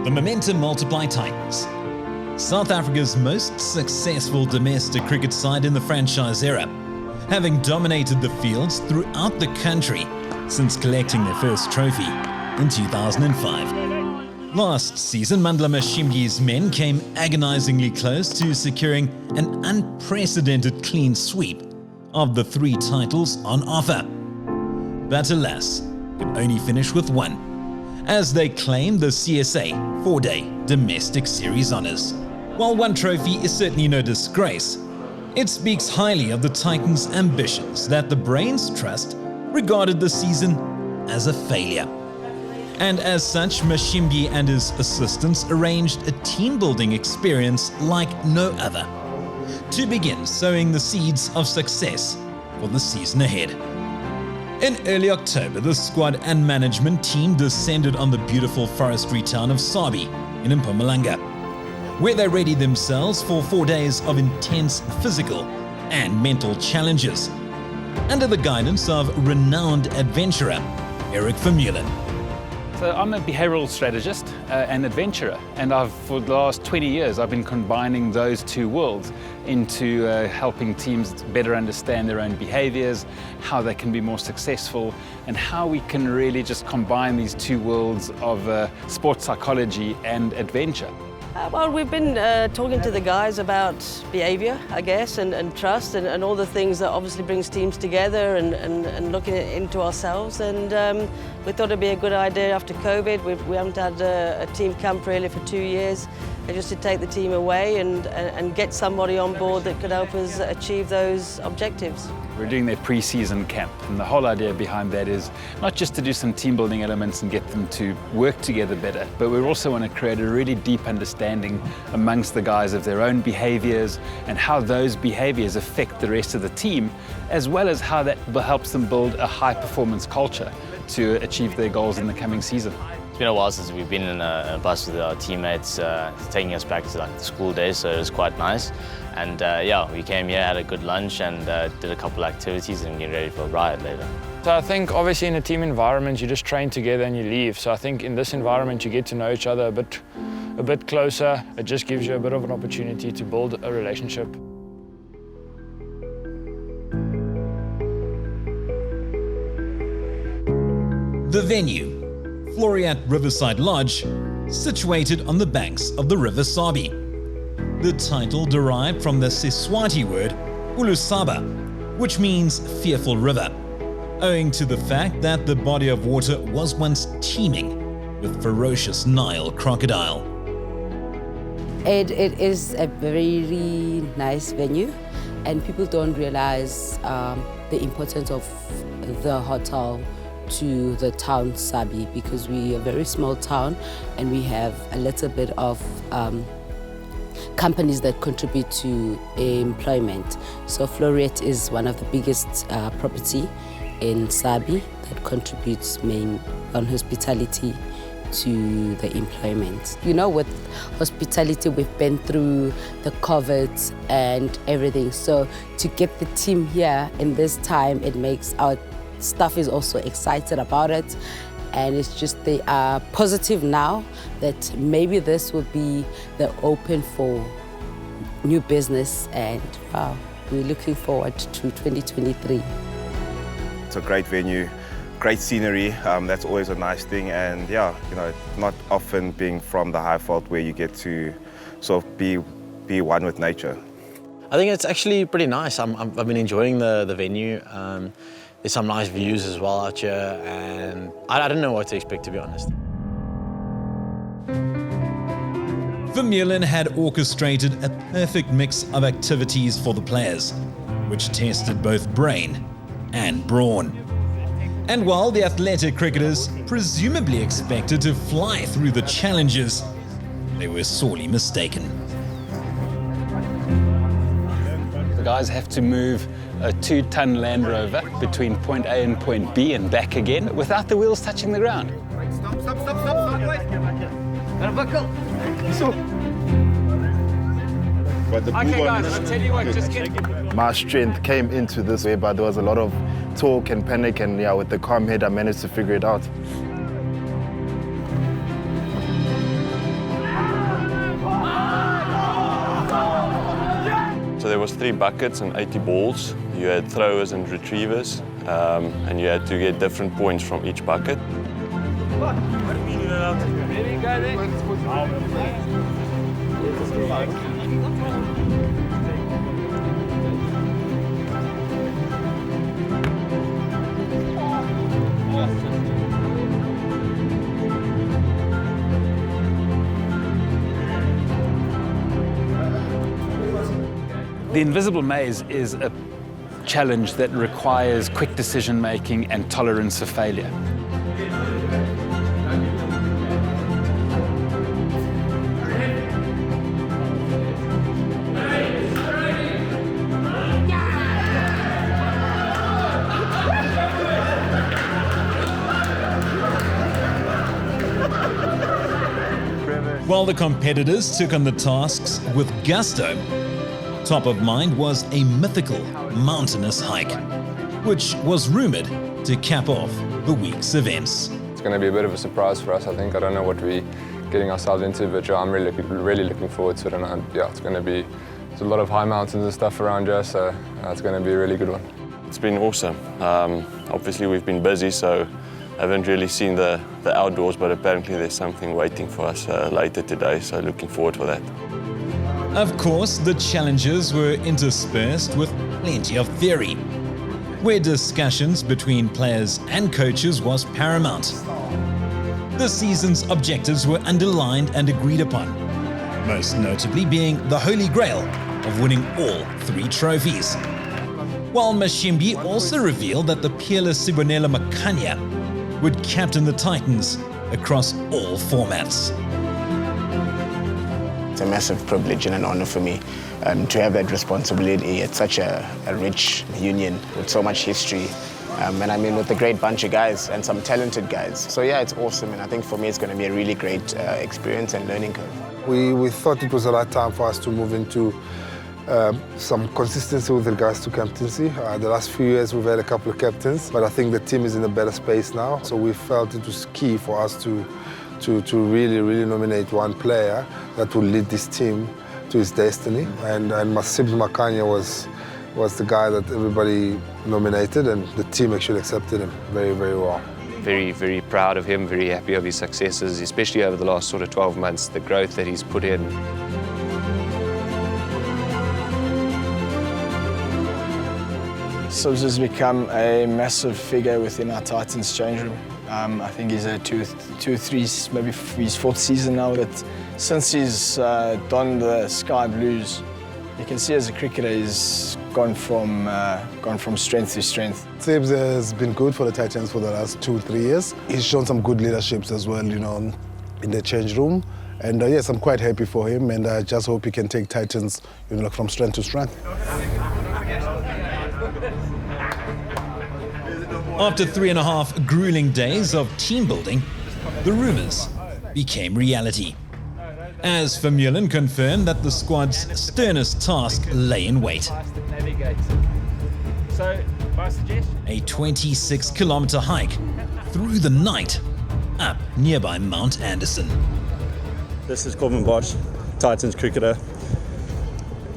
The Momentum Multiply Titans, South Africa's most successful domestic cricket side in the franchise era, having dominated the fields throughout the country since collecting their first trophy in 2005. Last season, Mandla Mashimgi's men came agonizingly close to securing an unprecedented clean sweep of the 3 titles on offer. But alas, could only finish with 1, as they claim the CSA 4-day domestic series honours. While 1 trophy is certainly no disgrace, it speaks highly of the Titans' ambitions that the Brains Trust regarded the season as a failure. And as such, Mashimgi and his assistants arranged a team-building experience like no other to begin sowing the seeds of success for the season ahead. In early October, the squad and management team descended on the beautiful forestry town of Sabi in Mpumalanga, where they readied themselves for 4 days of intense physical and mental challenges, under the guidance of renowned adventurer Erik Vermeulen. So I'm a behavioural strategist and adventurer, and for the last 20 years I've been combining those 2 worlds into helping teams better understand their own behaviours, how they can be more successful, and how we can really just combine these 2 worlds of sports psychology and adventure. Well, we've been talking to the guys about behaviour, I guess, and trust, and all the things that obviously brings teams together, and looking into ourselves. And we thought it'd be a good idea after COVID. We haven't had a team camp really for 2 years, and just to take the team away and get somebody on board that could help us achieve those objectives. We're doing their pre-season camp, and the whole idea behind that is not just to do some team building elements and get them to work together better, but we also want to create a really deep understanding amongst the guys of their own behaviours and how those behaviours affect the rest of the team, as well as how that helps them build a high performance culture to achieve their goals in the coming season. It's been a while since we've been in a bus with our teammates, taking us back to the school days, so it was quite nice. And yeah, we came here, had a good lunch, and did a couple of activities and get ready for a ride later. So I think obviously in a team environment you just train together and you leave. So I think in this environment you get to know each other a bit closer. It just gives you a bit of an opportunity to build a relationship. The venue, Floriat Riverside Lodge, situated on the banks of the River Sabi. The title derived from the Siswati word Ulusaba, which means fearful river, owing to the fact that the body of water was once teeming with ferocious Nile crocodile. It is a very nice venue, and people don't realize the importance of the hotel to the town Sabi, because we are a very small town and we have a little bit of companies that contribute to employment. So Floriat is one of the biggest property in Sabi that contributes main on hospitality to the employment. You know, with hospitality we've been through the COVID and everything, so to get the team here in this time, it makes our staff is also excited about it, and it's just they are positive now that maybe this will be the open for new business, and wow, we're looking forward to 2023. It's a great venue, great scenery, that's always a nice thing, and yeah, you know, not often being from the Highveld where you get to sort of be one with nature. I think it's actually pretty nice. I've been enjoying the venue. There's some nice views as well out here, and I don't know what to expect, to be honest. Vermeulen had orchestrated a perfect mix of activities for the players, which tested both brain and brawn. And while the athletic cricketers presumably expected to fly through the challenges, they were sorely mistaken. The guys have to move a 2-ton Land Rover between point A and point B and back again without the wheels touching the ground. But the Okay guys, I'll tell you what, just get... My strength came into this way, but there was a lot of talk and panic, and yeah, with the calm head I managed to figure it out. was 3 buckets and 80 balls. You had throwers and retrievers, and you had to get different points from each bucket. The invisible maze is a challenge that requires quick decision making and tolerance of failure. While the competitors took on the tasks with gusto, top of mind was a mythical mountainous hike, which was rumored to cap off the week's events. It's going to be a bit of a surprise for us, I think. I don't know what we're getting ourselves into, but yeah, I'm really looking forward to it. And yeah, it's going to be there's a lot of high mountains and stuff around here, so it's going to be a really good one. It's been awesome. Obviously, we've been busy, so I haven't really seen the outdoors, but apparently there's something waiting for us later today, so looking forward for that. Of course, the challenges were interspersed with plenty of theory, where discussions between players and coaches was paramount. The season's objectives were underlined and agreed upon, most notably being the holy grail of winning all 3 trophies. While Mashimbi also revealed that the peerless Sibonela Makanya would captain the Titans across all formats. It's a massive privilege and an honor for me to have that responsibility at such a rich union with so much history. And I mean with a great bunch of guys and some talented guys. So yeah, it's awesome, and I think for me it's going to be a really great experience and learning curve. We thought it was the right time for us to move into some consistency with regards to captaincy. The last few years we've had a couple of captains, but I think the team is in a better space now. So we felt it was key for us to really nominate one player that will lead this team to its destiny. And Masib Makanya was the guy that everybody nominated, and the team actually accepted him very well. Very proud of him, very happy of his successes, especially over the last sort of 12 months, the growth that he's put in. Subs has become a massive figure within our Titans change room. I think he's a maybe his 4th season now, but since he's donned the Sky Blues, you can see as a cricketer he's gone from strength to strength. Sibs has been good for the Titans for the last 2-3 years. He's shown some good leaderships as well, you know, in the change room. And yes, I'm quite happy for him, and I just hope he can take Titans, you know, from strength to strength. After 3.5 grueling days of team building, the rumours became reality, as Vermeulen confirmed that the squad's sternest task lay in wait. A 26-kilometre hike through the night up nearby Mount Anderson. This is Corbin Bosch, Titans cricketer.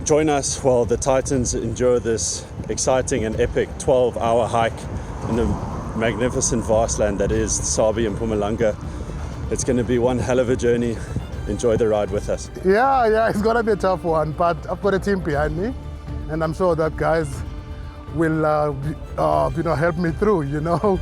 Join us while the Titans endure this exciting and epic 12-hour hike in the magnificent vastland that is Sabi and Mpumalanga. It's going to be one hell of a journey. Enjoy the ride with us. Yeah, it's going to be a tough one, but I've got a team behind me, and I'm sure that guys will help me through, you know.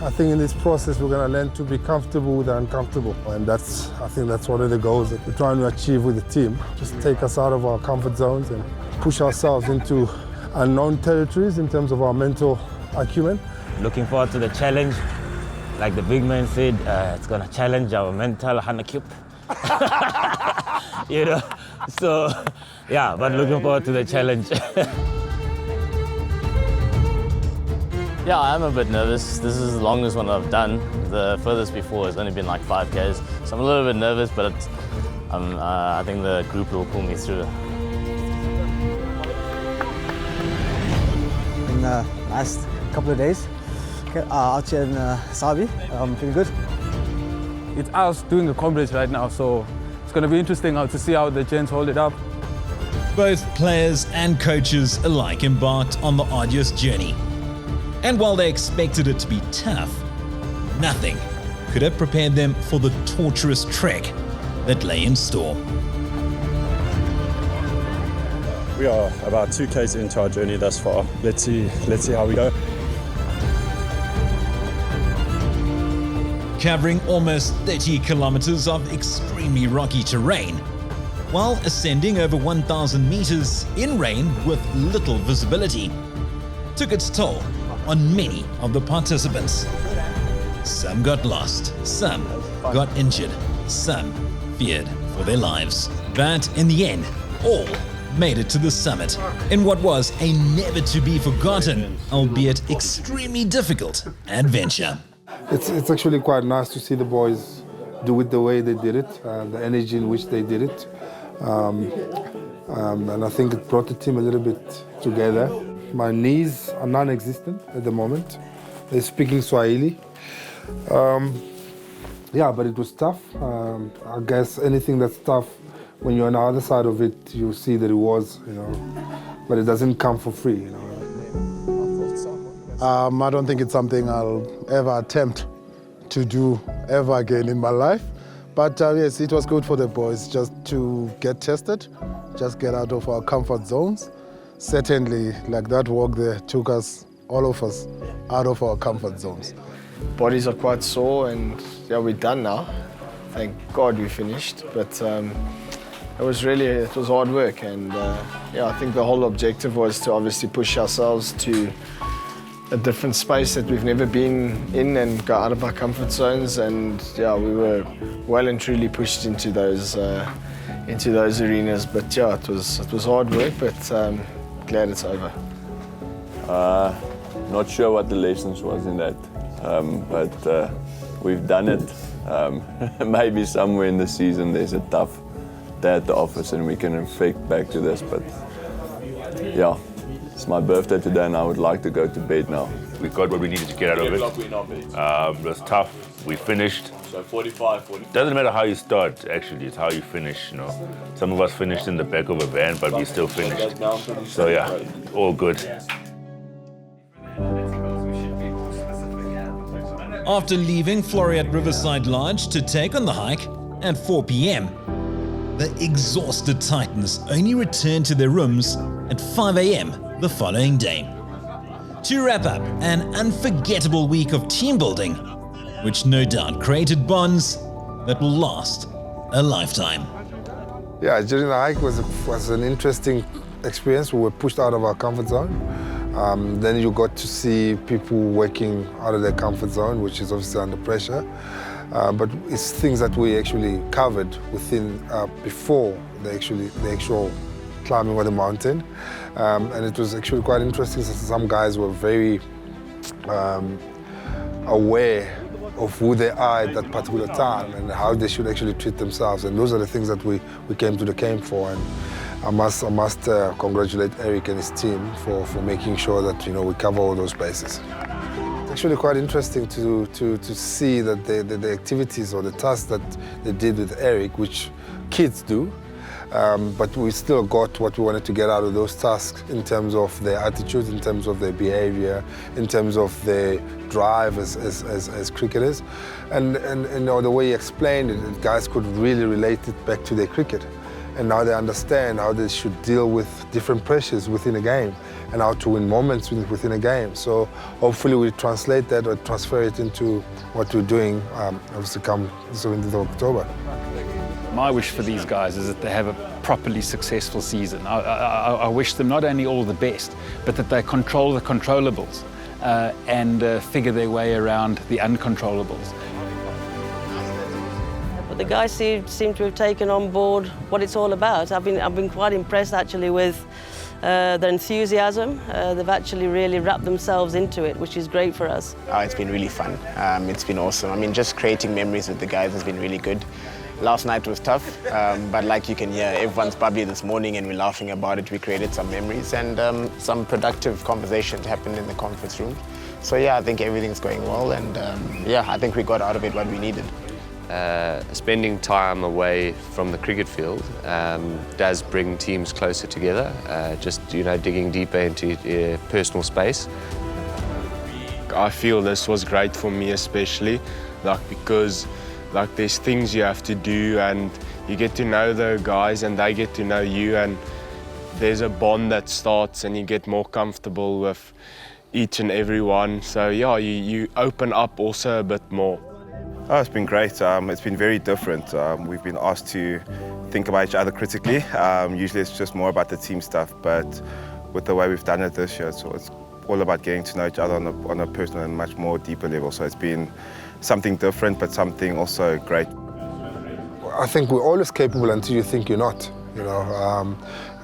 I think in this process we're going to learn to be comfortable with the uncomfortable, and I think that's one of the goals that we're trying to achieve with the team. Just take us out of our comfort zones and push ourselves into unknown territories in terms of our mental acumen. Looking forward to the challenge. Like the big man said, it's going to challenge our mental handicap. You know, so yeah, but looking forward to the challenge. Yeah, I am a bit nervous. This is the longest one I've done. The furthest before has only been like 5Ks, so I'm a little bit nervous, but I think the group will pull me through. In the last couple of days, out here in Sabi, I'm feeling good. It's us doing the coverage right now, so it's going to be interesting to see how the gents hold it up. Both players and coaches alike embarked on the arduous journey. And while they expected it to be tough, nothing could have prepared them for the torturous trek that lay in store. We are about 2Ks into our journey thus far. Let's see how we go. Covering almost 30 kilometers of extremely rocky terrain, while ascending over 1,000 meters in rain with little visibility, took its toll on many of the participants. Some got lost, some got injured, some feared for their lives. But in the end, all made it to the summit in what was a never-to-be-forgotten, albeit extremely difficult, adventure. It's actually quite nice to see the boys do it the way they did it, the energy in which they did it. And I think it brought the team a little bit together. My knees are non-existent at the moment. They're speaking Swahili. Yeah, but it was tough. I guess anything that's tough, when you're on the other side of it, you see the rewards, but it doesn't come for free, I don't think it's something I'll ever attempt to do ever again in my life. But yes, it was good for the boys just to get tested, just get out of our comfort zones. Certainly, like that walk there took us, all of us, out of our comfort zones. Bodies are quite sore and yeah, we're done now. Thank God we finished, but it was hard work and yeah, I think the whole objective was to obviously push ourselves to a different space that we've never been in and go out of our comfort zones, and yeah, we were well and truly pushed into those arenas. But yeah, it was hard work, but glad it's over. Not sure what the lessons was in that, but we've done it. Maybe somewhere in the season there's a tough day at the office and we can reflect back to this, but yeah. It's my birthday today and I would like to go to bed now. We got what we needed to get out of it. It was tough. We finished. So 45. Doesn't matter how you start, actually. It's how you finish, Some of us finished in the back of a van, but we still finished. So yeah, all good. After leaving Floreat Riverside Lodge to take on the hike at 4 p.m., the exhausted Titans only returned to their rooms at 5 a.m. the following day, to wrap up an unforgettable week of team building, which no doubt created bonds that will last a lifetime. Yeah, during the hike was an interesting experience. We were pushed out of our comfort zone. Then you got to see people working out of their comfort zone, which is obviously under pressure. But it's things that we actually covered within before the actual climbing of the mountain, and it was actually quite interesting. Some guys were very aware of who they are at that particular time and how they should actually treat themselves, and those are the things that we came to the camp for. And I must congratulate Erik and his team for making sure that we cover all those bases. It's actually quite interesting to see that the activities or the tasks that they did with Erik, which kids do, but we still got what we wanted to get out of those tasks in terms of their attitude, in terms of their behavior, in terms of their drive as cricketers. And the way he explained it, guys could really relate it back to their cricket. And now they understand how they should deal with different pressures within a game and how to win moments within a game. So hopefully we translate that or transfer it into what we're doing, obviously come 17th of October. My wish for these guys is that they have a properly successful season. I wish them not only all the best, but that they control the controllables and figure their way around the uncontrollables. But the guys seem to have taken on board what it's all about. I've been quite impressed actually with their enthusiasm. They've actually really wrapped themselves into it, which is great for us. It's been really fun. It's been awesome. I mean, just creating memories with the guys has been really good. Last night was tough, but like you can hear, everyone's bubbly this morning and we're laughing about it. We created some memories and some productive conversations happened in the conference room. So yeah, I think everything's going well and yeah, I think we got out of it what we needed. spending time away from the cricket field does bring teams closer together, just digging deeper into personal space. I feel this was great for me especially, because there's things you have to do and you get to know the guys and they get to know you, and there's a bond that starts and you get more comfortable with each and every one. So yeah, you open up also a bit more. Oh, it's been great. It's been very different. We've been asked to think about each other critically. Usually it's just more about the team stuff, but with the way we've done it this year, so it's all about getting to know each other on a personal and much more deeper level. So it's been something different, but something also great. I think we're always capable until you think you're not.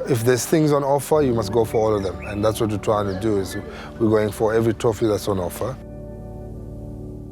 If there's things on offer, you must go for all of them, and that's what we're trying to do. Is we're going for every trophy that's on offer.